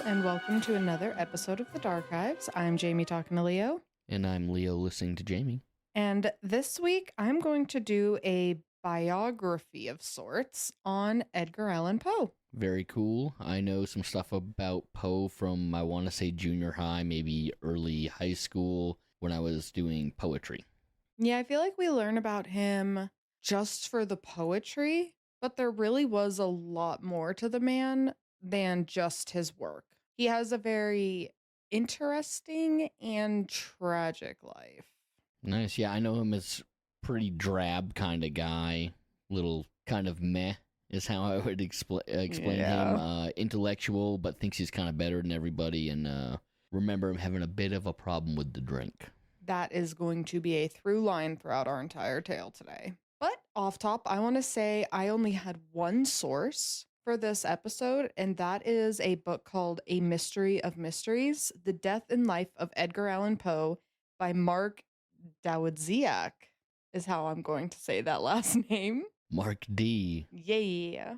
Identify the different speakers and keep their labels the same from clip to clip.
Speaker 1: and welcome to another episode of The Darkives. I'm Jamie talking to Leo.
Speaker 2: And I'm Leo listening to Jamie.
Speaker 1: And this week, I'm going to do a biography of sorts on Edgar Allan Poe.
Speaker 2: Very cool. I know some stuff about Poe from, I want to say, junior high, maybe early high school, when I was doing poetry.
Speaker 1: Yeah, I feel like we learn about him just for the poetry, but there really was a lot more to the man than just his work. He has a very interesting and tragic life.
Speaker 2: Nice. Yeah, I know him as pretty drab kind of guy. Little kind of meh is how I would explain him. Intellectual, but thinks he's kind of better than everybody. And remember him having a bit of a problem with the drink.
Speaker 1: That is going to be a through line throughout our entire tale today. But off top, I want to say I only had one source for this episode, and that is a book called A Mystery of Mysteries, The Death and Life of Edgar Allan Poe by Mark Dawidziak, is how I'm going to say that last name.
Speaker 2: Mark D.
Speaker 1: Yeah.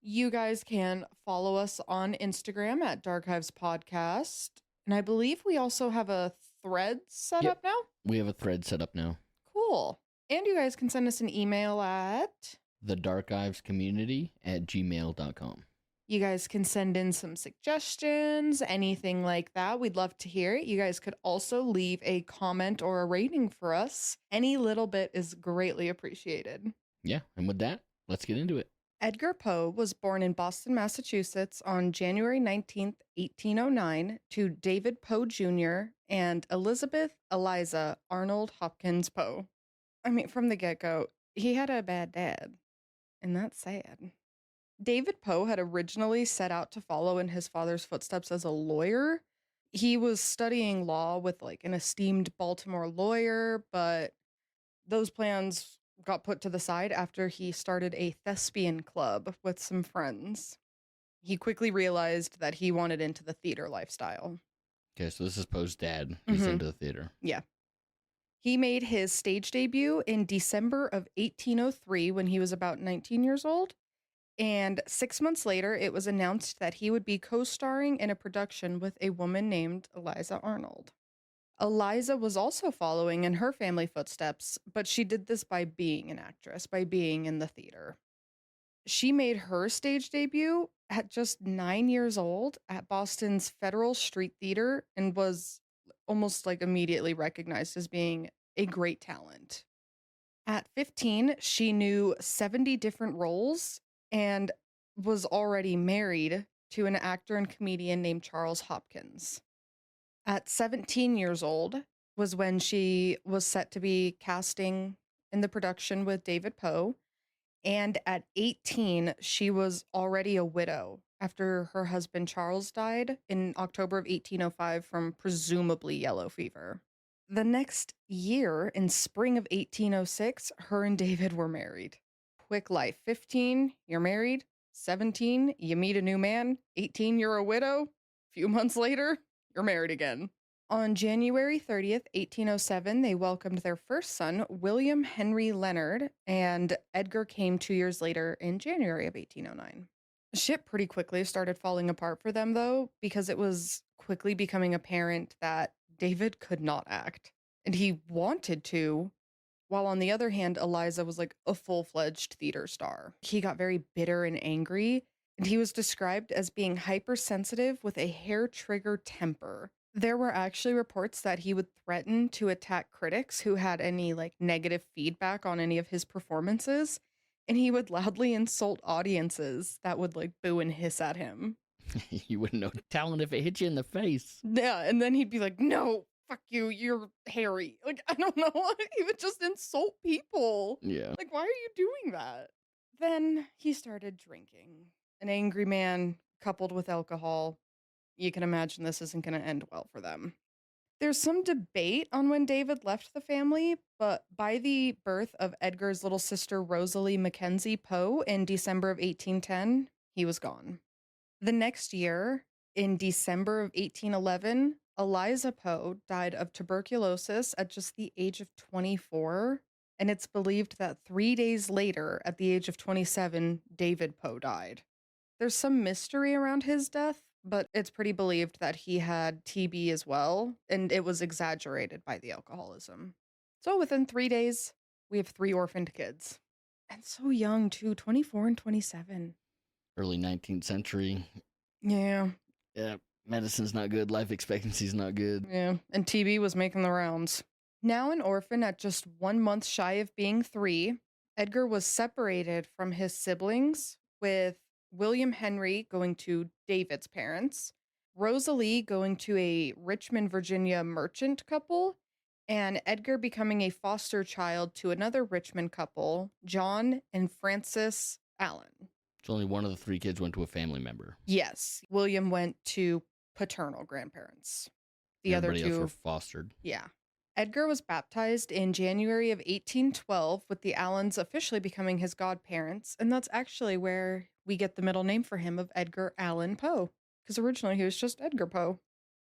Speaker 1: You guys can follow us on Instagram at Darkives Podcast. And I believe we also have a thread set up now.
Speaker 2: We have a thread set up now.
Speaker 1: Cool. And you guys can send us an email at
Speaker 2: thedarkivescommunity@gmail.com.
Speaker 1: You guys can send in some suggestions, anything like that. We'd love to hear it. You guys could also leave a comment or a rating for us. Any little bit is greatly appreciated.
Speaker 2: Yeah, and with that, let's get into it.
Speaker 1: Edgar Poe was born in Boston, Massachusetts on January 19th, 1809 to David Poe Jr. and Elizabeth Eliza Arnold Hopkins Poe. I mean, from the get-go, he had a bad dad, and that's sad. David Poe had originally set out to follow in his father's footsteps as a lawyer. He was studying law with like an esteemed Baltimore lawyer, but those plans got put to the side after he started a thespian club with some friends. He quickly realized that he wanted into the theater lifestyle.
Speaker 2: Okay, so this is Poe's dad. He's into the theater.
Speaker 1: Yeah. He made his stage debut in December of 1803 when he was about 19 years old. And 6 months later, it was announced that he would be co-starring in a production with a woman named Eliza Arnold. Eliza was also following in her family footsteps, but she did this by being an actress, by being in the theater. She made her stage debut at just 9 years old at Boston's Federal Street Theater and was almost like immediately recognized as being a great talent. At 15, she knew 70 different roles and was already married to an actor and comedian named Charles Hopkins. At 17 years old was when she was set to be casting in the production with David Poe. And at 18, she was already a widow after her husband Charles died in October of 1805 from presumably yellow fever. The next year, in spring of 1806, her and David were married. Quick life. 15, you're married. 17, you meet a new man. 18, you're a widow. A few months later, you're married again. On January 30th, 1807, they welcomed their first son, William Henry Leonard, and Edgar came 2 years later in January of 1809. Shit pretty quickly started falling apart for them, though, because it was quickly becoming apparent that David could not act, and he wanted to, while on the other hand, Eliza was like a full-fledged theater star. He got very bitter and angry, and he was described as being hypersensitive with a hair-trigger temper. There were actually reports that he would threaten to attack critics who had any like negative feedback on any of his performances, and he would loudly insult audiences that would like boo and hiss at him.
Speaker 2: You wouldn't know talent if it hit you in the face.
Speaker 1: Yeah, and then he'd be like, "No, fuck you, you're hairy." Like, I don't know. He would just insult people.
Speaker 2: Yeah.
Speaker 1: Like, why are you doing that? Then he started drinking. An angry man coupled with alcohol. You can imagine this isn't going to end well for them. There's some debate on when David left the family, but by the birth of Edgar's little sister Rosalie Mackenzie Poe in December of 1810, he was gone. The next year, in December of 1811, Eliza Poe died of tuberculosis at just the age of 24, and it's believed that 3 days later, at the age of 27, David Poe died. There's some mystery around his death, but it's pretty believed that he had TB as well, and it was exaggerated by the alcoholism. So within 3 days, we have 3 orphaned kids. And so young, too, 24 and 27.
Speaker 2: Early 19th century.
Speaker 1: Yeah.
Speaker 2: Yeah, medicine's not good. Life expectancy's not good.
Speaker 1: Yeah. And TB was making the rounds. Now an orphan at just 1 month shy of being 3, Edgar was separated from his siblings, with William Henry going to David's parents, Rosalie going to a Richmond, Virginia merchant couple, and Edgar becoming a foster child to another Richmond couple, John and Frances Allen.
Speaker 2: So only one of the 3 kids went to a family member.
Speaker 1: Yes, William went to paternal grandparents. The
Speaker 2: Everybody
Speaker 1: other
Speaker 2: else
Speaker 1: two
Speaker 2: were fostered.
Speaker 1: Yeah. Edgar was baptized in January of 1812, with the Allens officially becoming his godparents, and that's actually where we get the middle name for him of Edgar Allan Poe, because originally he was just Edgar Poe.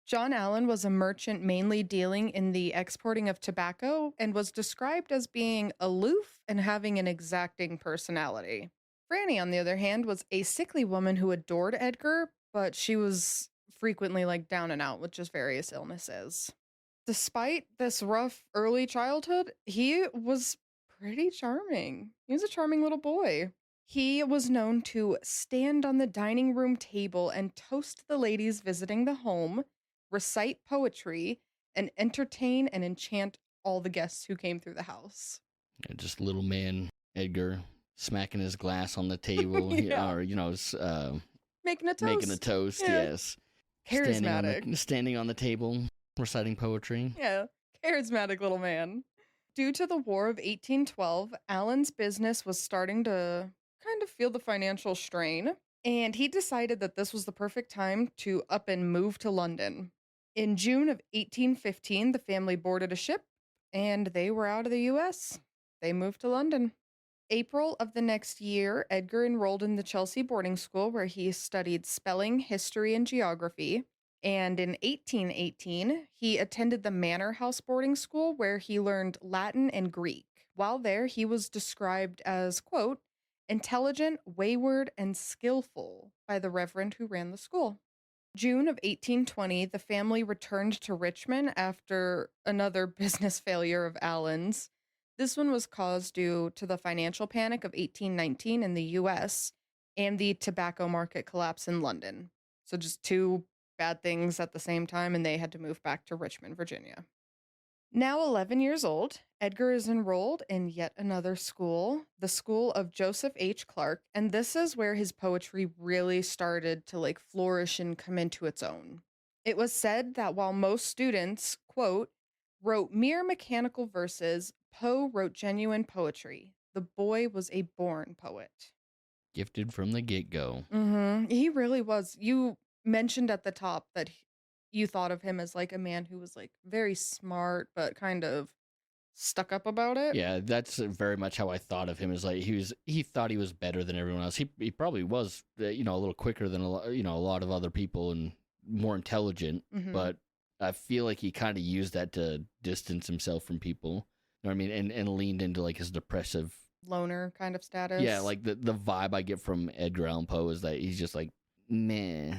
Speaker 1: John Allen was a merchant mainly dealing in the exporting of tobacco and was described as being aloof and having an exacting personality. Franny, on the other hand, was a sickly woman who adored Edgar, but she was frequently down and out with just various illnesses. Despite this rough early childhood, he was pretty charming. He was a charming little boy. He was known to stand on the dining room table and toast the ladies visiting the home, recite poetry, and entertain and enchant all the guests who came through the house.
Speaker 2: Just little man Edgar smacking his glass on the table,
Speaker 1: Yeah.
Speaker 2: or
Speaker 1: Making a toast.
Speaker 2: making a toast.
Speaker 1: Yeah.
Speaker 2: Yes,
Speaker 1: Charismatic.
Speaker 2: standing on the table, reciting poetry.
Speaker 1: Yeah, charismatic little man. Due to the War of 1812, Allen's business was starting to kind of feel the financial strain, and he decided that this was the perfect time to up and move to London. In June of 1815, the family boarded a ship, and they were out of the US. They moved to London. April of the next year, Edgar enrolled in the Chelsea boarding school, where he studied spelling, history, and geography. And in 1818, he attended the Manor House boarding school, where he learned Latin and Greek. While there, he was described as, quote, intelligent, wayward, and skillful by the reverend who ran the school. June of 1820, the family returned to Richmond after another business failure of Allen's. This one was caused due to the financial panic of 1819 in the US and the tobacco market collapse in London. So just 2 bad things at the same time, and they had to move back to Richmond, Virginia. Now 11 years old, Edgar is enrolled in yet another school, the School of Joseph H. Clark, and this is where his poetry really started to flourish and come into its own. It was said that while most students, quote, wrote mere mechanical verses, Poe wrote genuine poetry. The boy was a born poet.
Speaker 2: Gifted from the get-go.
Speaker 1: He really was. You mentioned at the top that you thought of him as a man who was very smart, but kind of stuck up about it.
Speaker 2: Yeah, that's very much how I thought of him. Is he thought he was better than everyone else. He probably was, a little quicker than a lot of other people and more intelligent. But I feel like he kind of used that to distance himself from people. You know what I mean? And leaned into his depressive
Speaker 1: loner kind of status.
Speaker 2: Yeah, the vibe I get from Edgar Allan Poe is that he's just meh,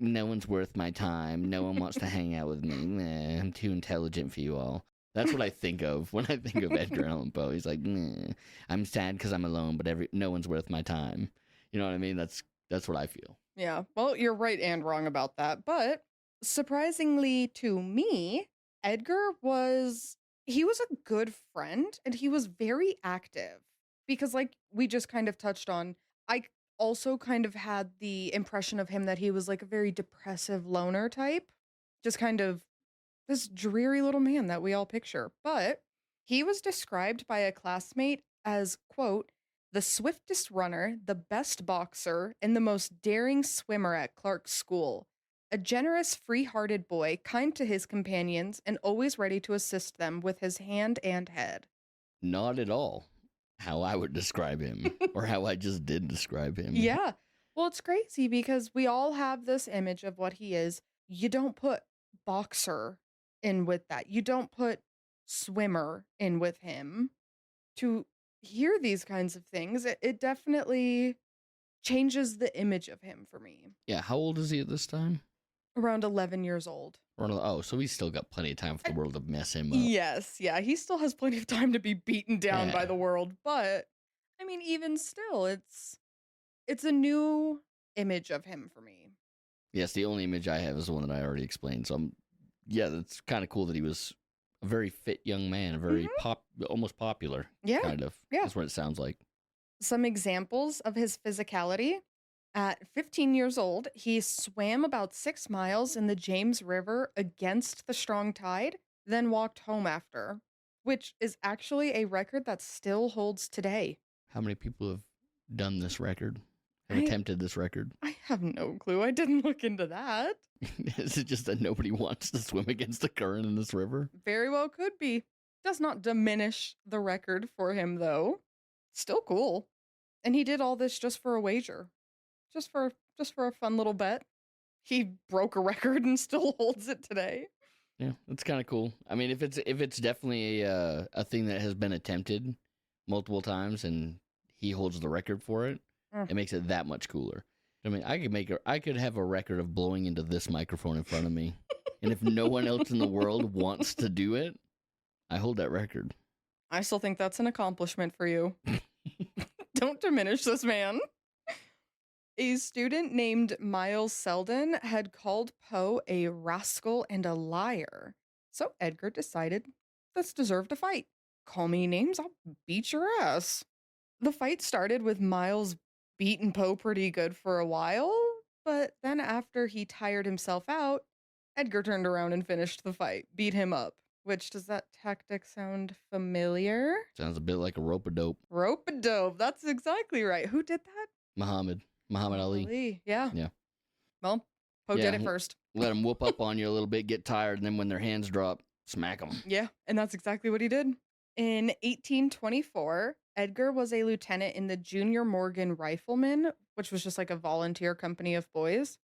Speaker 2: no one's worth my time. No one wants to hang out with me. Meh, I'm too intelligent for you all. That's what I think of when I think of Edgar Allan Poe. He's meh, I'm sad because I'm alone, but no one's worth my time. You know what I mean? That's what I feel.
Speaker 1: Yeah, well, you're right and wrong about that. But surprisingly to me, Edgar was a good friend, and he was very active. Because we just kind of touched on, I also kind of had the impression of him that he was a very depressive loner type. Just kind of this dreary little man that we all picture. But he was described by a classmate as, quote, the swiftest runner, the best boxer, and the most daring swimmer at Clark's school. A generous, free-hearted boy, kind to his companions, and always ready to assist them with his hand and head.
Speaker 2: Not at all how I would describe him, or how I just did describe him.
Speaker 1: Yeah. Well, it's crazy because we all have this image of what he is. You don't put boxer in with that. You don't put swimmer in with him. To hear these kinds of things, it definitely changes the image of him for me.
Speaker 2: Yeah, how old is he at this time?
Speaker 1: Around 11 years old.
Speaker 2: Oh, so he's still got plenty of time for the world to mess him up.
Speaker 1: Yes, yeah, he still has plenty of time to be beaten down by
Speaker 2: Yeah.
Speaker 1: the world, but I mean, even still, it's a new image of him for me.
Speaker 2: Yes, the only image I have is the one that I already explained. So yeah, that's kind of cool that he was a very fit young man, a very almost popular.
Speaker 1: Yeah,
Speaker 2: kind of.
Speaker 1: yeah.
Speaker 2: That's what it sounds like.
Speaker 1: Some examples of his physicality. At 15 years old, he swam about 6 miles in the James River against the strong tide, then walked home after, which is actually a record that still holds today.
Speaker 2: How many people have done this record? Have
Speaker 1: I-
Speaker 2: attempted this record?
Speaker 1: I have no clue. I didn't look into that.
Speaker 2: Is it just that nobody wants to swim against the current in this river?
Speaker 1: Very well could be. Does not diminish the record for him, though. Still cool. And he did all this just for a wager. Just for a fun little bet. He broke a record and still holds it today.
Speaker 2: Yeah, that's kind of cool. I mean, if it's definitely a thing that has been attempted multiple times and he holds the record for it, it makes it that much cooler. I mean, I could have a record of blowing into this microphone in front of me, and if no one else in the world wants to do it, I hold that record.
Speaker 1: I still think that's an accomplishment for you. Don't diminish this man. A student named Miles Selden had called Poe a rascal and a liar. So Edgar decided, this deserved a fight. Call me names, I'll beat your ass. The fight started with Miles beating Poe pretty good for a while, but then after he tired himself out, Edgar turned around and finished the fight, beat him up. Which, does that tactic sound familiar?
Speaker 2: Sounds a bit like a rope-a-dope.
Speaker 1: Rope-a-dope, that's exactly right. Who did that?
Speaker 2: Muhammad Ali.
Speaker 1: Yeah.
Speaker 2: Yeah.
Speaker 1: Well, Poe did it first.
Speaker 2: Let them whoop up on you a little bit, get tired, and then when their hands drop, smack them.
Speaker 1: Yeah, and that's exactly what he did. In 1824, Edgar was a lieutenant in the Junior Morgan Riflemen, which was just like a volunteer company of boys.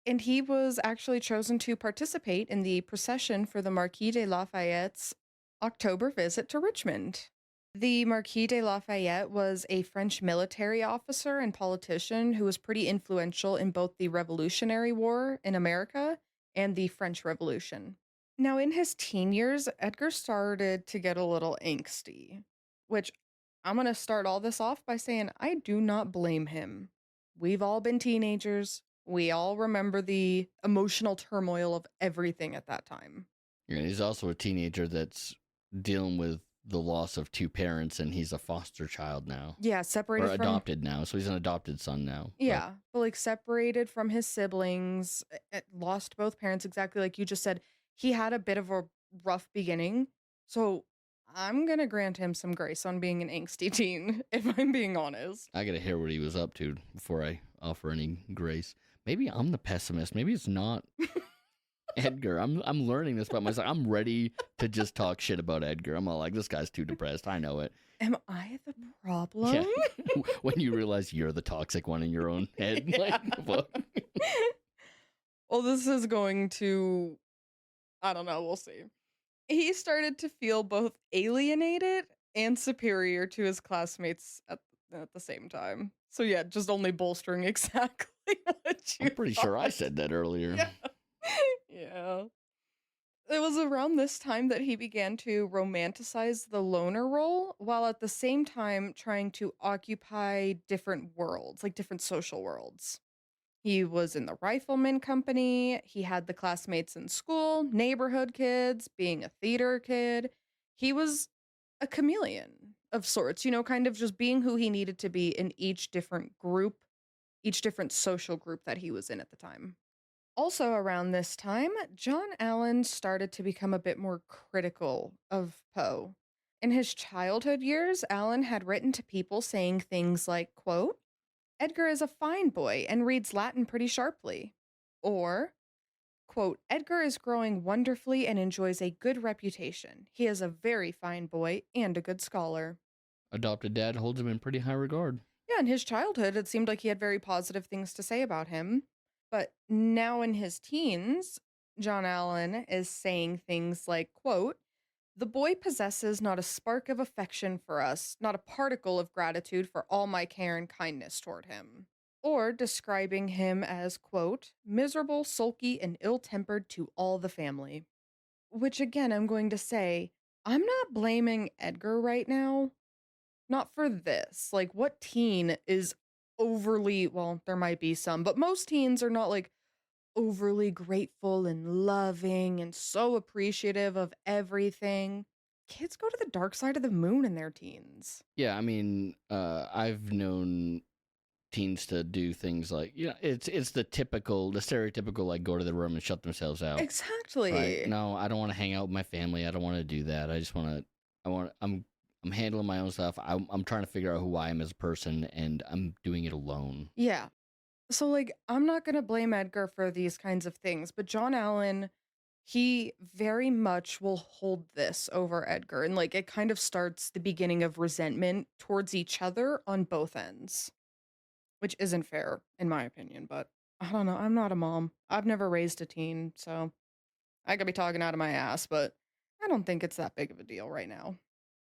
Speaker 1: And he was actually chosen to participate in the procession for the Marquis de Lafayette's October visit to Richmond. The Marquis de Lafayette was a French military officer and politician who was pretty influential in both the Revolutionary War in America and the French Revolution. Now, in his teen years, Edgar started to get a little angsty, which I'm going to start all this off by saying I do not blame him. We've all been teenagers. We all remember the emotional turmoil of everything at that time.
Speaker 2: Yeah, he's also a teenager that's dealing with the loss of two parents, and he's a foster child now.
Speaker 1: Yeah, separated
Speaker 2: or adopted now, so he's an adopted son now.
Speaker 1: Yeah, but like separated from his siblings, lost both parents, exactly like you just said. He had a bit of a rough beginning, so I'm gonna grant him some grace on being an angsty teen, if I'm being honest.
Speaker 2: I gotta hear what he was up to before I offer any grace. Maybe I'm the pessimist. Maybe it's not Edgar. I'm learning this about myself. I'm ready to just talk shit about Edgar. I'm all like, this guy's too depressed. I know it.
Speaker 1: Am I the problem?
Speaker 2: Yeah. When you realize you're the toxic one in your own head.
Speaker 1: Yeah.
Speaker 2: Like,
Speaker 1: Well, this is going to, I don't know, we'll see. He started to feel both alienated and superior to his classmates at the same time. So yeah, just only bolstering exactly what you
Speaker 2: I'm pretty sure I
Speaker 1: thought.
Speaker 2: said that earlier.
Speaker 1: Yeah. Yeah. It was around this time that he began to romanticize the loner role while at the same time trying to occupy different worlds, like different social worlds. He was in the rifleman company, he had the classmates in school, neighborhood kids, being a theater kid. He was a chameleon of sorts, kind of just being who he needed to be in each different group, each different social group that he was in at the time. Also around this time, John Allan started to become a bit more critical of Poe. In his childhood years, Allan had written to people saying things like, quote, Edgar is a fine boy and reads Latin pretty sharply. Or, quote, Edgar is growing wonderfully and enjoys a good reputation. He is a very fine boy and a good scholar.
Speaker 2: Adopted dad holds him in pretty high regard.
Speaker 1: Yeah, in his childhood, it seemed like he had very positive things to say about him. But now in his teens, John Allan is saying things like, quote, the boy possesses not a spark of affection for us, not a particle of gratitude for all my care and kindness toward him. or describing him as, quote, miserable, sulky, and ill tempered to all the family. Which, again, I'm going to say, I'm not blaming Edgar right now. Not for this. Like, what teen is overly, well, there might be some, but most teens are not like overly grateful and loving and so appreciative of everything. Kids go to the dark side of the moon in their teens.
Speaker 2: Yeah, I mean, I've known teens to do things like, it's the stereotypical, like, go to the room and shut themselves out. Right?
Speaker 1: Exactly.
Speaker 2: No, I don't want to hang out with my family. I don't want to do that. I just want to. I'm handling my own stuff. I'm trying to figure out who I am as a person, and I'm doing it alone.
Speaker 1: Yeah. So, like, I'm not going to blame Edgar for these kinds of things, but John Allen, he very much will hold this over Edgar. And, like, it kind of starts the beginning of resentment towards each other on both ends, which isn't fair, in my opinion. But I don't know. I'm not a mom. I've never raised a teen, so I could be talking out of my ass, but I don't think it's that big of a deal right now.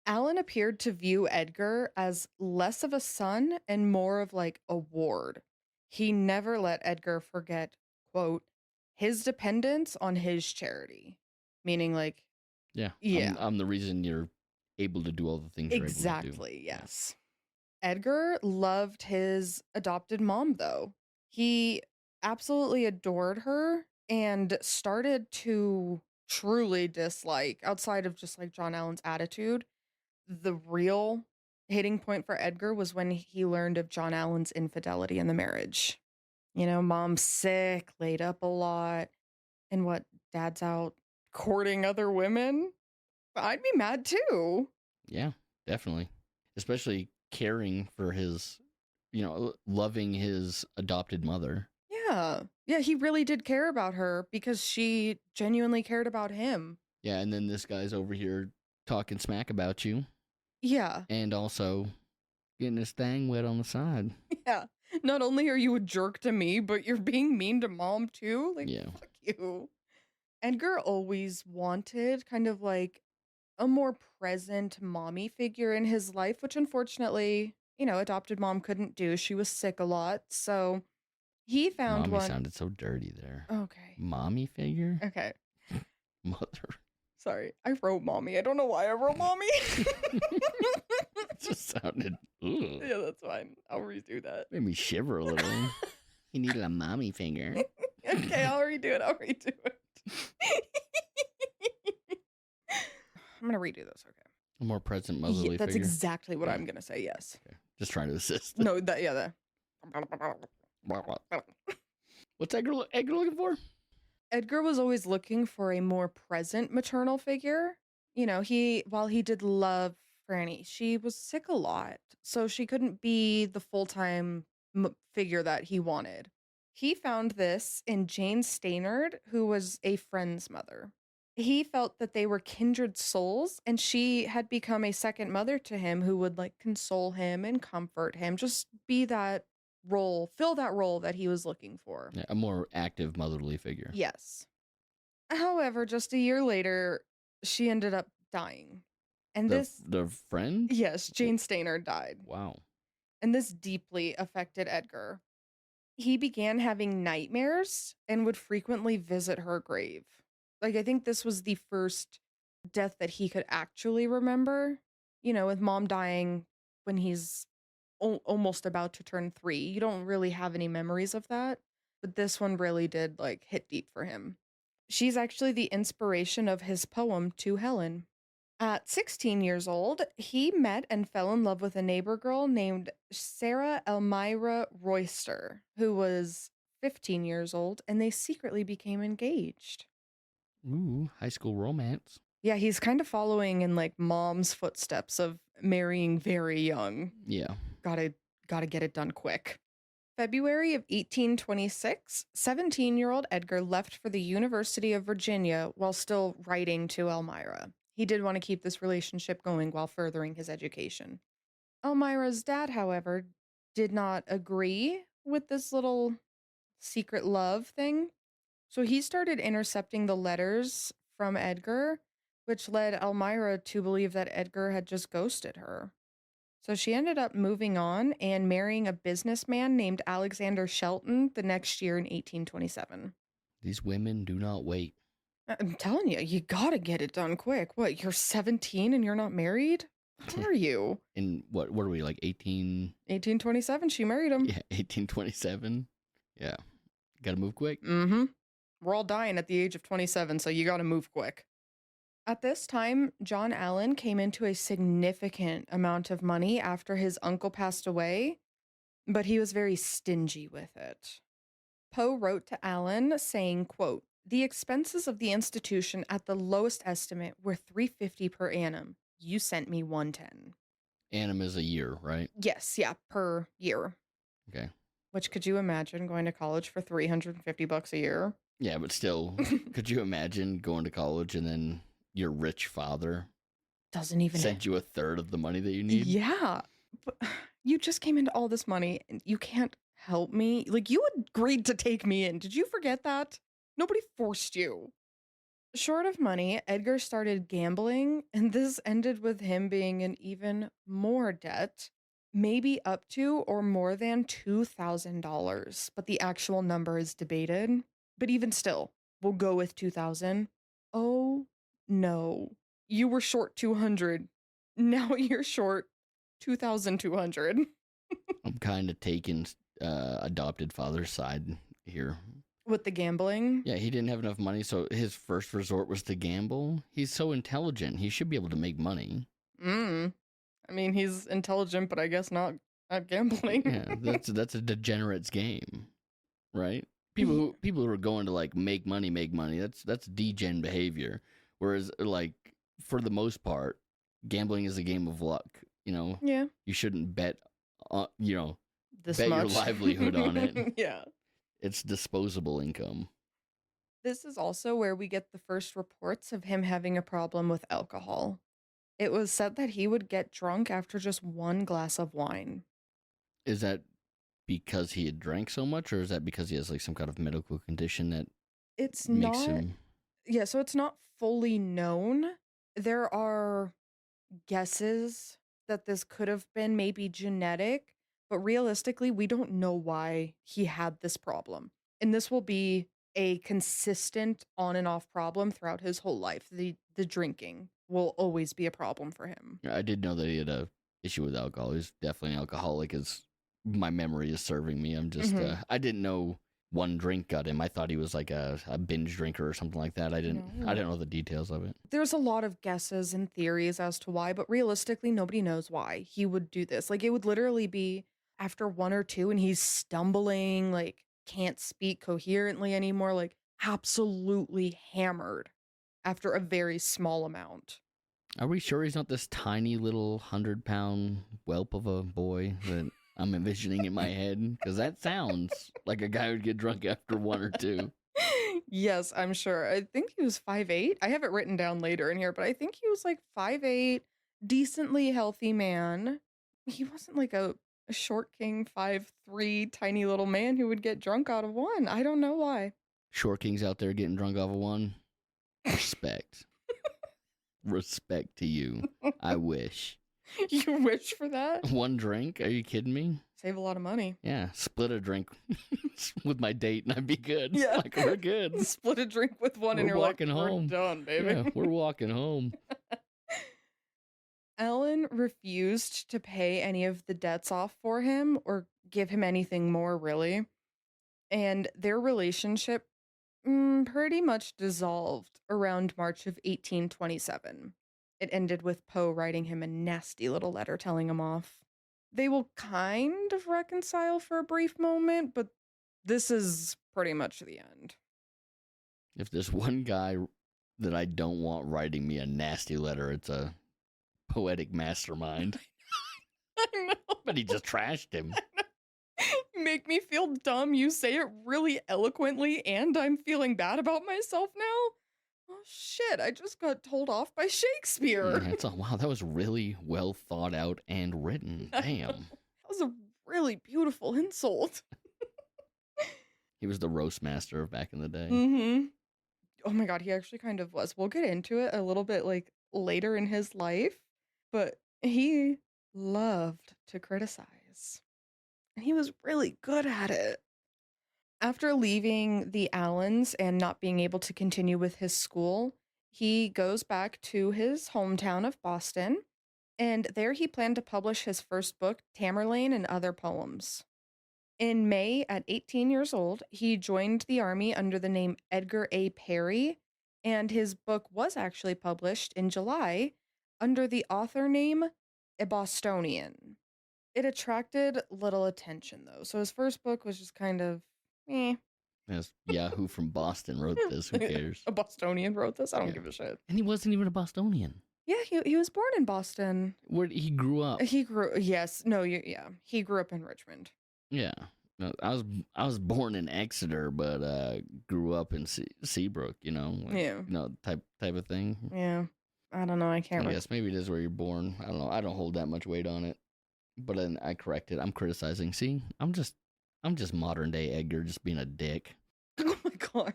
Speaker 1: Allen appeared to view Edgar as less of a son and more of like a ward. He never let Edgar forget, quote, his dependence on his charity. Meaning, like,
Speaker 2: Yeah,
Speaker 1: yeah,
Speaker 2: I'm the reason you're able to do all the things you're able to do.
Speaker 1: exactly, yes. Edgar loved his adopted mom, though. He absolutely adored her and started to truly dislike, outside of just like John Allen's attitude, the real hitting point for Edgar was when he learned of John Allen's infidelity in the marriage. You know, mom's sick, laid up a lot, and what, dad's out courting other women? I'd be mad too.
Speaker 2: Yeah, definitely. Especially caring for his, loving his adopted mother.
Speaker 1: Yeah. Yeah, he really did care about her because she genuinely cared about him.
Speaker 2: Yeah, and then this guy's over here talking smack about you,
Speaker 1: Yeah.
Speaker 2: and also getting his thing wet on the side.
Speaker 1: Yeah. Not only are you a jerk to me, but you're being mean to mom too. Like,
Speaker 2: Yeah.
Speaker 1: fuck you. Edgar always wanted kind of like a more present mommy figure in his life, which unfortunately, adopted mom couldn't do. She was sick a lot. So he found
Speaker 2: Mommy
Speaker 1: one.
Speaker 2: sounded so dirty there.
Speaker 1: Okay.
Speaker 2: Mommy figure?
Speaker 1: Okay.
Speaker 2: Mother.
Speaker 1: Sorry. I wrote mommy. I don't know why I wrote mommy.
Speaker 2: It just sounded. Ugh.
Speaker 1: Yeah, that's fine. I'll redo that.
Speaker 2: Made me shiver a little. He needed a mommy finger.
Speaker 1: Okay, I'll redo it. I'll redo it. I'm gonna redo this. Okay.
Speaker 2: A more present motherly
Speaker 1: That's
Speaker 2: figure.
Speaker 1: exactly what I'm gonna say. Yes.
Speaker 2: Okay. Just trying to assist.
Speaker 1: No. That. Yeah. That.
Speaker 2: What's Edgar looking for?
Speaker 1: Edgar was always looking for a more present maternal figure. While he did love Franny, she was sick a lot, so she couldn't be the full-time figure that he wanted. He found this in Jane Stainard, who was a friend's mother. He felt that they were kindred souls, and she had become a second mother to him who would like console him and comfort him, just be that role, fill that role that he was looking for.
Speaker 2: Yeah, a more active motherly figure.
Speaker 1: Yes. However, just a year later, she ended up dying. And
Speaker 2: The friend?
Speaker 1: yes, Jane Stainard died.
Speaker 2: Wow.
Speaker 1: And this deeply affected Edgar. He began having nightmares and would frequently visit her grave. Like, I think this was the first death that he could actually remember. With mom dying when he's almost about to turn 3. You don't really have any memories of that. But this one really did, like, hit deep for him. She's actually the inspiration of his poem, To Helen. At 16 years old, he met and fell in love with a neighbor girl named Sarah Elmira Royster, who was 15 years old, and they secretly became engaged.
Speaker 2: Ooh, high school romance.
Speaker 1: Yeah, he's kind of following in like mom's footsteps of marrying very young.
Speaker 2: Yeah.
Speaker 1: Gotta get it done quick. February of 1826, 17-year-old Edgar left for the University of Virginia while still writing to Elmira. He did want to keep this relationship going while furthering his education. Elmira's dad, however, did not agree with this little secret love thing. So he started intercepting the letters from Edgar, which led Elmira to believe that Edgar had just ghosted her. So she ended up moving on and marrying a businessman named Alexander Shelton the next year in 1827.
Speaker 2: These women do not wait.
Speaker 1: I'm telling you, you gotta get it done quick. What, you're 17 and you're not married? How are you?
Speaker 2: In what are we, like
Speaker 1: 1827, she married him.
Speaker 2: Yeah, 1827. Yeah. Gotta move quick.
Speaker 1: Mm-hmm. We're all dying at the age of 27, so you gotta move quick. At this time, John Allen came into a significant amount of money after his uncle passed away, but he was very stingy with it. Poe wrote to Allen saying, quote, "The expenses of the institution at the lowest estimate were $350 per annum. You sent me 110."
Speaker 2: Annum is a year, right?
Speaker 1: Yes, yeah, per year.
Speaker 2: Okay.
Speaker 1: Which, could you imagine going to college for $350 a year?
Speaker 2: Yeah, but still, could you imagine going to college and then your rich father
Speaker 1: Doesn't even
Speaker 2: send you a third of the money that you need?
Speaker 1: Yeah, but you just came into all this money and you can't help me. Like, you agreed to take me in. Did you forget that? Nobody forced you. Short of money, Edgar started gambling, and this ended with him being in even more debt, maybe up to or more than $2,000, but the actual number is debated. But even still, we'll go with 2,000. Oh no, you were short 200. Now you're short 2,200.
Speaker 2: I'm kind of taking adopted father's side here.
Speaker 1: With the gambling?
Speaker 2: Yeah, he didn't have enough money, so his first resort was to gamble. He's so intelligent. He should be able to make money.
Speaker 1: I mean, he's intelligent, but I guess not at gambling.
Speaker 2: Yeah, that's a degenerate's game, right? People who are going to like make money. That's degen behavior. Whereas, like, for the most part, gambling is a game of luck.
Speaker 1: Yeah.
Speaker 2: You shouldn't bet,
Speaker 1: This
Speaker 2: bet
Speaker 1: much.
Speaker 2: your livelihood on it.
Speaker 1: Yeah.
Speaker 2: It's disposable income.
Speaker 1: This is also where we get the first reports of him having a problem with alcohol. It was said that he would get drunk after just one glass of wine.
Speaker 2: Is that because he had drank so much, or is that because he has like some kind of medical condition that
Speaker 1: It's
Speaker 2: makes
Speaker 1: not,
Speaker 2: him?
Speaker 1: yeah, so it's not fully known. There are guesses that this could have been maybe genetic, but realistically, we don't know why he had this problem. And this will be a consistent on and off problem throughout his whole life. The drinking will always be a problem for him.
Speaker 2: I did know that he had a issue with alcohol. He's definitely an alcoholic. As my memory is serving me, I'm just I didn't know one drink got him. I thought he was like a binge drinker or something like that. I didn't know the details of it.
Speaker 1: There's a lot of guesses and theories as to why, but realistically, nobody knows why he would do this. Like, it would literally be after one or two and he's stumbling, like, can't speak coherently anymore, like, absolutely hammered after a very small amount.
Speaker 2: Are we sure he's not this tiny little 100-pound whelp of a boy that I'm envisioning in my head? Because that sounds like a guy who'd get drunk after one or two.
Speaker 1: Yes, I'm sure. I think he was 5'8". I have it written down later in here, but I think he was like 5'8", decently healthy man. He wasn't like a short king 5'3", tiny little man who would get drunk out of one. I don't know why.
Speaker 2: Short kings out there getting drunk off of one. Respect. Respect to you. I wish.
Speaker 1: You wish for that?
Speaker 2: One drink? Are you kidding me?
Speaker 1: Save a lot of money.
Speaker 2: Yeah, split a drink with my date and I'd be good.
Speaker 1: Yeah.
Speaker 2: Like, we're good.
Speaker 1: Split a drink with one and
Speaker 2: We're
Speaker 1: you're like,
Speaker 2: walking home.
Speaker 1: we're done, baby.
Speaker 2: Yeah, we're walking home.
Speaker 1: Ellen refused to pay any of the debts off for him or give him anything more, really. And their relationship pretty much dissolved around March of 1827. It ended with Poe writing him a nasty little letter telling him off. They will kind of reconcile for a brief moment, but this is pretty much the end.
Speaker 2: If there's one guy that I don't want writing me a nasty letter, it's a poetic mastermind.
Speaker 1: I know.
Speaker 2: But he just trashed him.
Speaker 1: You make me feel dumb. You say it really eloquently, and I'm feeling bad about myself now. Oh shit, I just got told off by Shakespeare.
Speaker 2: Yeah, wow, that was really well thought out and written. Damn.
Speaker 1: That was a really beautiful insult.
Speaker 2: He was the roast master of back in the day.
Speaker 1: Mm-hmm. Oh my god, he actually kind of was. We'll get into it a little bit like later in his life, but he loved to criticize, and he was really good at it. After leaving the Allens and not being able to continue with his school, he goes back to his hometown of Boston, and there he planned to publish his first book, Tamerlane and Other Poems. In May, at 18 years old, he joined the army under the name Edgar A. Perry, and his book was actually published in July under the author name A Bostonian. It attracted little attention, though, so his first book was just kind of eh.
Speaker 2: Yes, Yahoo from Boston wrote this. Who cares?
Speaker 1: A Bostonian wrote this? I don't
Speaker 2: Yeah.
Speaker 1: give a shit.
Speaker 2: And he wasn't even a Bostonian.
Speaker 1: Yeah, he was born in Boston.
Speaker 2: Where he grew up.
Speaker 1: He grew, yes, no, yeah, he grew up in Richmond.
Speaker 2: Yeah. No, I was born in Exeter, but grew up in Seabrook. You know, like,
Speaker 1: Yeah.
Speaker 2: you know, type of thing.
Speaker 1: Yeah, I don't know, I can't
Speaker 2: I
Speaker 1: remember.
Speaker 2: guess maybe it is where you're born. I don't know. I don't hold that much weight on it. But then I correct it. I'm criticizing. See, I'm just modern day Edgar, just being a dick.
Speaker 1: Oh my god.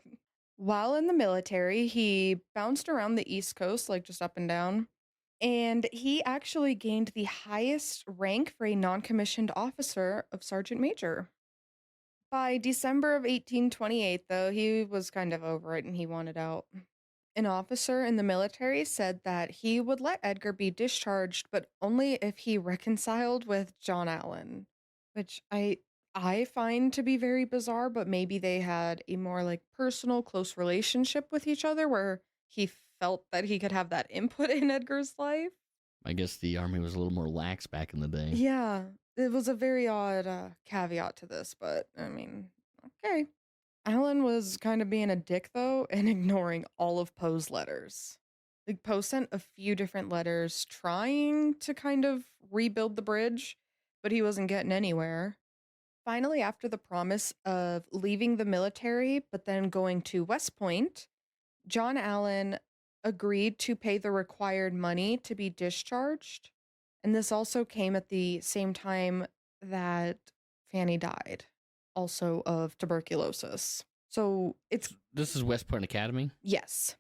Speaker 1: While in the military, he bounced around the East Coast, like just up and down. And he actually gained the highest rank for a non-commissioned officer of sergeant major. By December of 1828, though, he was kind of over it and he wanted out. An officer in the military said that he would let Edgar be discharged, but only if he reconciled with John Allan, which I find to be very bizarre, but maybe they had a more like personal, close relationship with each other where he felt that he could have that input in Edgar's life.
Speaker 2: I guess the army was a little more lax back in the day.
Speaker 1: Yeah, it was a very odd caveat to this, but I mean, okay. Alan was kind of being a dick though and ignoring all of Poe's letters. Like Poe sent a few different letters trying to kind of rebuild the bridge, but he wasn't getting anywhere. Finally, after the promise of leaving the military but then going to West Point, John Allan agreed to pay the required money to be discharged. And this also came at the same time that Fanny died, also of tuberculosis. So it's,
Speaker 2: This is West Point Academy.
Speaker 1: yes.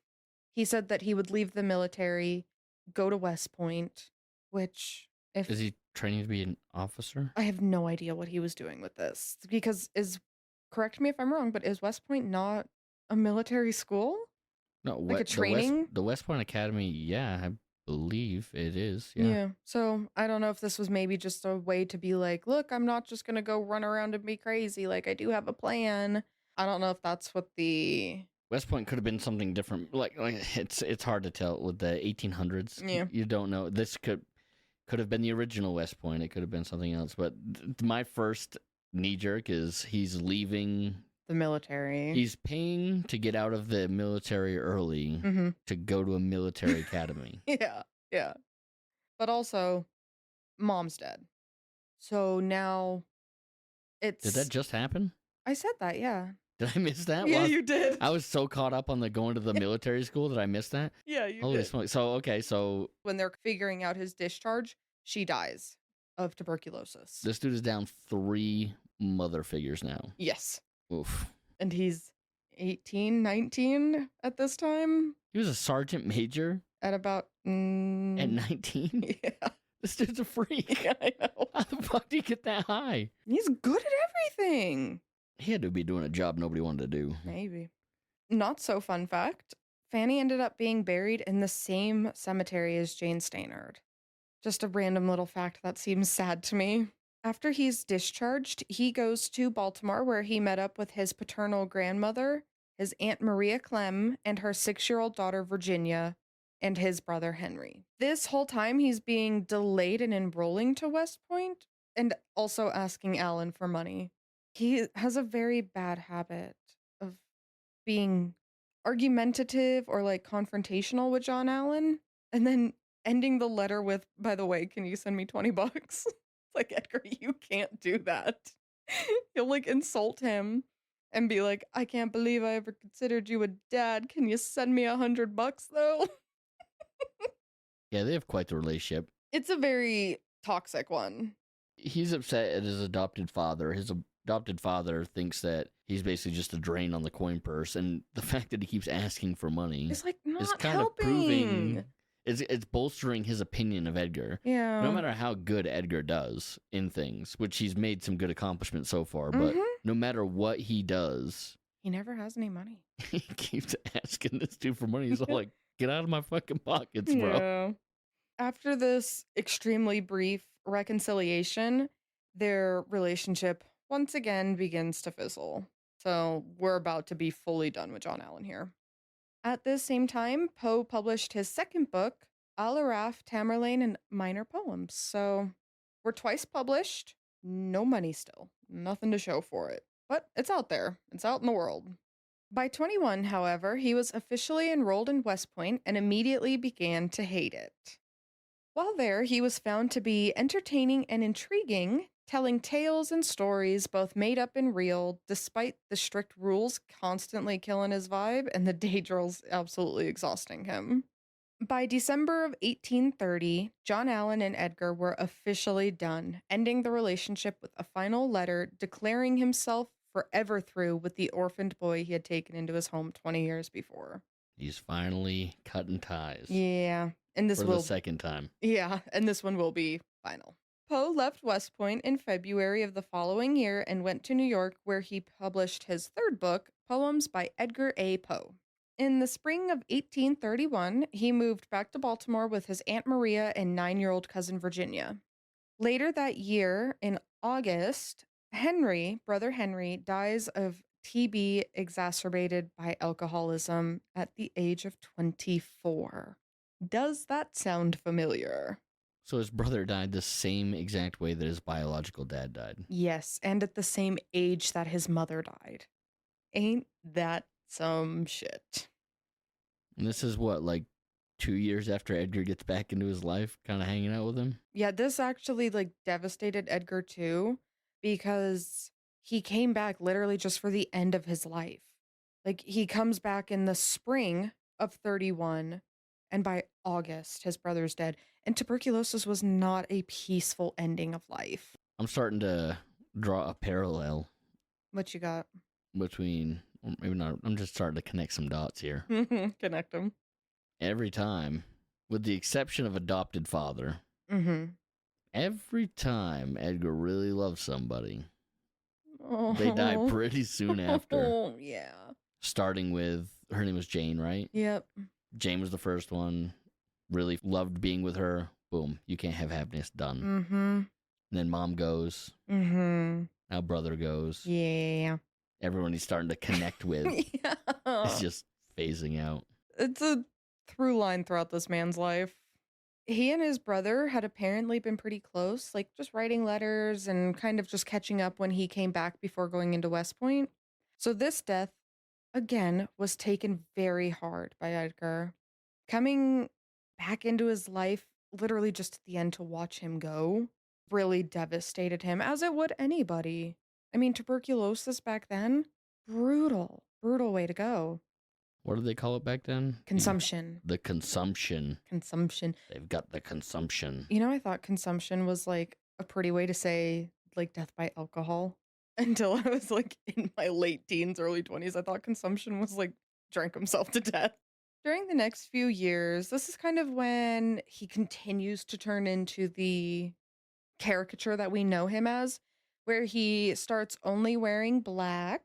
Speaker 1: He said that he would leave the military, go to West Point, which if
Speaker 2: Is he training to be an officer?
Speaker 1: I have no idea what he was doing with this because correct me if I'm wrong, but is West Point not a military school?
Speaker 2: No,
Speaker 1: Like a training?
Speaker 2: The West Point Academy. Yeah, I believe it is. Yeah.
Speaker 1: So I don't know if this was maybe just a way to be like, look, I'm not just gonna go run around and be crazy. Like I do have a plan. I don't know if that's what the
Speaker 2: West Point could have been something different. Like it's hard to tell with the 1800s.
Speaker 1: Yeah.
Speaker 2: You don't know. This could have been the original West Point. It could have been something else. But my first knee jerk is he's leaving.
Speaker 1: the military.
Speaker 2: He's paying to get out of the military early
Speaker 1: Mm-hmm.
Speaker 2: to go to a military academy.
Speaker 1: Yeah. But also, mom's dead. So now it's.
Speaker 2: Did that just happen?
Speaker 1: I said that, yeah.
Speaker 2: Did I miss that?
Speaker 1: Yeah,
Speaker 2: Well,
Speaker 1: you did.
Speaker 2: I was so caught up on the going to the military school that I missed that.
Speaker 1: Yeah, you
Speaker 2: Holy
Speaker 1: did.
Speaker 2: smokes! So okay, so
Speaker 1: When they're figuring out his discharge, she dies of tuberculosis.
Speaker 2: this dude is down 3 mother figures now.
Speaker 1: Yes.
Speaker 2: Oof.
Speaker 1: And he's 18, 19 at this time.
Speaker 2: He was a sergeant major
Speaker 1: At about.
Speaker 2: at 19.
Speaker 1: Yeah.
Speaker 2: This dude's a freak.
Speaker 1: Yeah, I know.
Speaker 2: How the fuck do you get that high?
Speaker 1: He's good at everything.
Speaker 2: He had to be doing a job nobody wanted to do.
Speaker 1: Maybe. Not so fun fact. Fanny ended up being buried in the same cemetery as Jane Stannard. Just a random little fact that seems sad to me. After he's discharged, he goes to Baltimore where he met up with his paternal grandmother, his Aunt Maria Clem, and her 6-year-old daughter Virginia, and his brother Henry. This whole time he's being delayed in enrolling to West Point and also asking Alan for money. He has a very bad habit of being argumentative or like confrontational with John Allan and then ending the letter with, by the way, can you send me $20? It's like, Edgar, you can't do that. He'll like insult him and be like, I can't believe I ever considered you a dad. Can you send me $100 though?
Speaker 2: Yeah, they have quite the relationship.
Speaker 1: It's a very toxic one.
Speaker 2: He's upset at his adopted father. His adopted father thinks that he's basically just a drain on the coin purse, and the fact that he keeps asking for money
Speaker 1: It's like
Speaker 2: is
Speaker 1: not
Speaker 2: kind
Speaker 1: helping.
Speaker 2: of proving It's bolstering his opinion of Edgar. No
Speaker 1: Yeah.
Speaker 2: matter how good Edgar does in things, which he's made some good accomplishments so far, but
Speaker 1: Mm-hmm.
Speaker 2: no matter what he does,
Speaker 1: He never has any money.
Speaker 2: he keeps asking this dude for money. He's all like, "Get out of my fucking pockets, bro."
Speaker 1: Yeah. After this extremely brief reconciliation, their relationship once again begins to fizzle. So we're about to be fully done with John Allen here. At this same time, Poe published his second book, Alaraf, Tamerlane, and Minor Poems. So we're twice published, no money still, nothing to show for it. But it's out there, it's out in the world. By 21, however, he was officially enrolled in West Point and immediately began to hate it. While there, he was found to be entertaining and intriguing, telling tales and stories, both made up and real, despite the strict rules constantly killing his vibe and the day drills absolutely exhausting him. By December of 1830, John Allen and Edgar were officially done, ending the relationship with a final letter declaring himself forever through with the orphaned boy he had taken into his home 20 years before.
Speaker 2: He's finally cutting ties
Speaker 1: Yeah, and this
Speaker 2: for the
Speaker 1: will
Speaker 2: second time.
Speaker 1: Yeah, and this one will be final. Poe left West Point in February of the following year and went to New York, where he published his third book, Poems by Edgar A. Poe. In the spring of 1831, he moved back to Baltimore with his Aunt Maria and 9-year-old cousin Virginia. Later that year, in August, brother Henry, dies of TB exacerbated by alcoholism at the age of 24. Does that sound familiar?
Speaker 2: So his brother died the same exact way that his biological dad died.
Speaker 1: Yes, and at the same age that his mother died. Ain't that some shit?
Speaker 2: And this is what, like 2 years after Edgar gets back into his life, kind of hanging out with him?
Speaker 1: Yeah, this actually like devastated Edgar too, because he came back literally just for the end of his life. Like he comes back in the spring of 31, and by August, his brother's dead. And tuberculosis was not a peaceful ending of life.
Speaker 2: I'm starting to draw a parallel
Speaker 1: What you got?
Speaker 2: between, or maybe not, I'm just starting to connect some dots here.
Speaker 1: Connect them.
Speaker 2: Every time, with the exception of adopted father,
Speaker 1: Mm-hmm.
Speaker 2: every time Edgar really loves somebody,
Speaker 1: Oh.
Speaker 2: they die pretty soon after.
Speaker 1: Oh, yeah.
Speaker 2: Starting with, her name was Jane, right?
Speaker 1: Yep.
Speaker 2: Jane was the first one. Really loved being with her. Boom, you can't have happiness, done.
Speaker 1: Mm-hmm.
Speaker 2: And then mom goes.
Speaker 1: Mm-hmm.
Speaker 2: Now brother goes.
Speaker 1: Yeah.
Speaker 2: Everyone he's starting to connect with
Speaker 1: Yeah.
Speaker 2: is just phasing out.
Speaker 1: It's a through line throughout this man's life. He and his brother had apparently been pretty close, like just writing letters and kind of just catching up when he came back before going into West Point. So this death, again, was taken very hard by Edgar. Coming back into his life, literally just at the end to watch him go, really devastated him, as it would anybody. I mean, tuberculosis back then, brutal, brutal way to go.
Speaker 2: What did they call it back then?
Speaker 1: Consumption.
Speaker 2: The consumption.
Speaker 1: Consumption.
Speaker 2: They've got the consumption.
Speaker 1: You know, I thought consumption was like a pretty way to say like death by alcohol until I was like in my late teens, early 20s. I thought consumption was like drank himself to death. During the next few years, this is kind of when he continues to turn into the caricature that we know him as, where he starts only wearing black.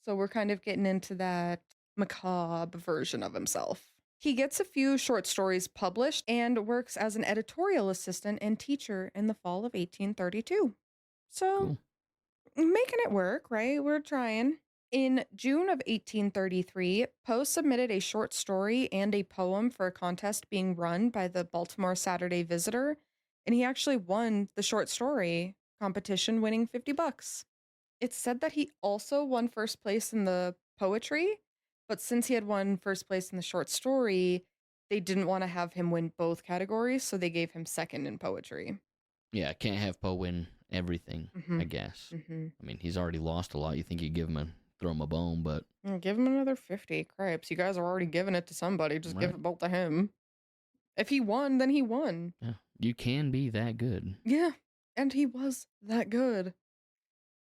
Speaker 1: So we're kind of getting into that macabre version of himself. He gets a few short stories published and works as an editorial assistant and teacher in the fall of 1832. So, making it work, right? We're trying. In June of 1833, Poe submitted a short story and a poem for a contest being run by the Baltimore Saturday Visitor, and he actually won the short story competition, winning $50. It's said that he also won first place in the poetry, but since he had won first place in the short story, they didn't want to have him win both categories, so they gave him second in poetry.
Speaker 2: Yeah, can't have Poe win everything,
Speaker 1: Mhm.
Speaker 2: I guess.
Speaker 1: Mm-hmm.
Speaker 2: I mean, he's already lost a lot. You think you'd throw him a bone, but
Speaker 1: Give him another 50. Cripes. You guys are already giving it to somebody. Just give
Speaker 2: Right.
Speaker 1: it both to him. If he won, then he won.
Speaker 2: yeah, you can be that good.
Speaker 1: Yeah, and he was that good.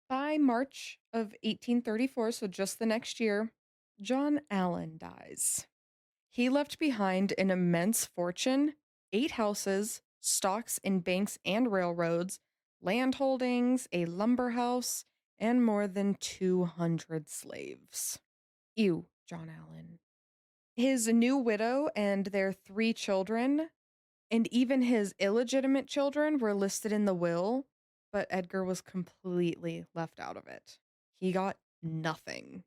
Speaker 1: By March of 1834, so just the next year, John Allen dies. He left behind an immense fortune, 8 houses, stocks in banks and railroads, land holdings, a lumber house, and more than 200 slaves. Ew, John Allen. His new widow and their 3 children, and even his illegitimate children, were listed in the will, but Edgar was completely left out of it. He got nothing.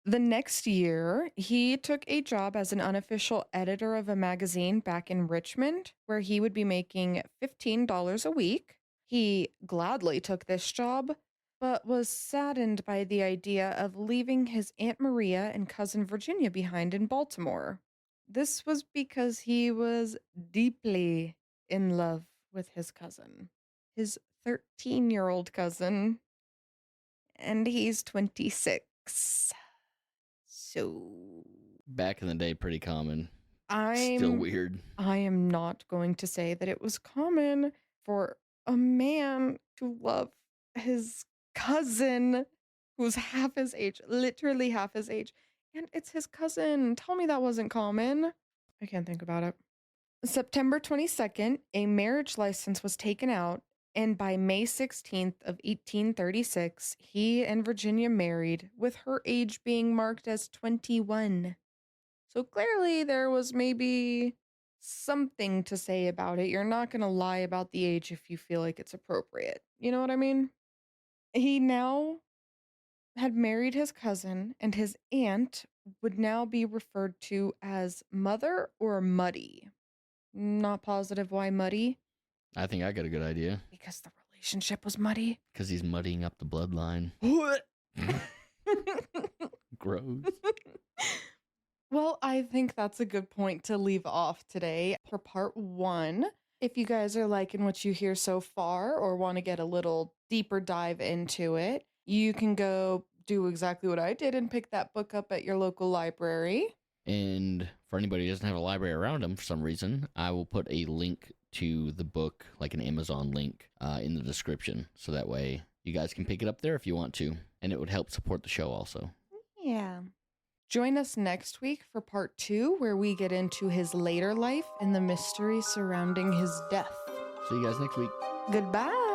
Speaker 1: The next year, he took a job as an unofficial editor of a magazine back in Richmond, where he would be making $15 a week. He gladly took this job, but was saddened by the idea of leaving his Aunt Maria and cousin Virginia behind in Baltimore. This was because he was deeply in love with his cousin, his 13-year-old cousin, and he's 26. So
Speaker 2: Back in the day, pretty common. Still
Speaker 1: I'm
Speaker 2: weird.
Speaker 1: I am not going to say that it was common for a man to love his cousin who's half his age, literally half his age. And it's his cousin. Tell me that wasn't common. I can't think about it. September 22nd, a marriage license was taken out, and by May 16th of 1836, he and Virginia married, with her age being marked as 21. So clearly there was maybe something to say about it. You're not going to lie about the age if you feel like it's appropriate. You know what I mean? He now had married his cousin, and his aunt would now be referred to as Mother or Muddy. Not positive why Muddy,
Speaker 2: I think I got a good idea.
Speaker 1: because the relationship was muddy.
Speaker 2: Because he's muddying up the bloodline. Gross.
Speaker 1: Well, I think that's a good point to leave off today for part 1. If you guys are liking what you hear so far or want to get a little deeper dive into it, you can go do exactly what I did and pick that book up at your local library.
Speaker 2: And for anybody who doesn't have a library around them for some reason, I will put a link to the book, like an Amazon link, in the description. So that way you guys can pick it up there if you want to. And it would help support the show also.
Speaker 1: Yeah. Join us next week for part 2, where we get into his later life and the mystery surrounding his death.
Speaker 2: See you guys next week.
Speaker 1: Goodbye.